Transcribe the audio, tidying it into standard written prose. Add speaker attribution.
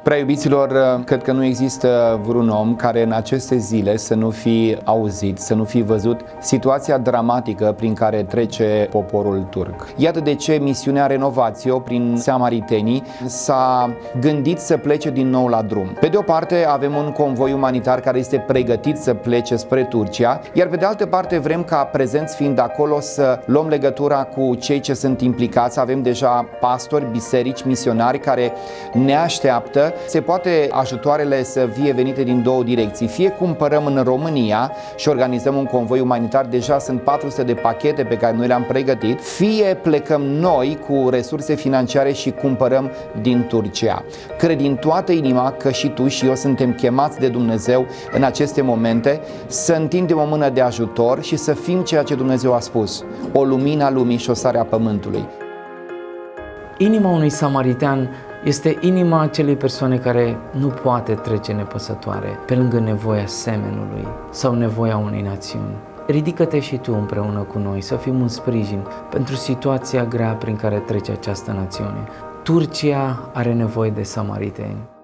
Speaker 1: Prea iubiților, cred că nu există vreun om care în aceste zile să nu fi auzit, să nu fi văzut situația dramatică prin care trece poporul turc. Iată de ce misiunea Renovatio prin samaritenii s-a gândit să plece din nou la drum. Pe de o parte avem un convoi umanitar care este pregătit să plece spre Turcia, iar pe de altă parte vrem ca prezenți fiind acolo să luăm legătura cu cei ce sunt implicați. Avem deja pastori, biserici, misionari care ne așteaptă. Se poate ajutoarele să fie venite din două direcții. Fie cumpărăm în România și organizăm un convoi umanitar, deja sunt 400 de pachete pe care noi le-am pregătit, fie plecăm noi cu resurse financiare și cumpărăm din Turcia. Cred din toată inima că și tu și eu suntem chemați de Dumnezeu în aceste momente să întindem o mână de ajutor și să fim ceea ce Dumnezeu a spus, o lumină a lumii și o sare a pământului.
Speaker 2: Inima unui samaritean este inima acelei persoane care nu poate trece nepăsătoare pe lângă nevoia semenului sau nevoia unei națiuni. Ridică-te și tu împreună cu noi să fim un sprijin pentru situația grea prin care trece această națiune. Turcia are nevoie de samariteni.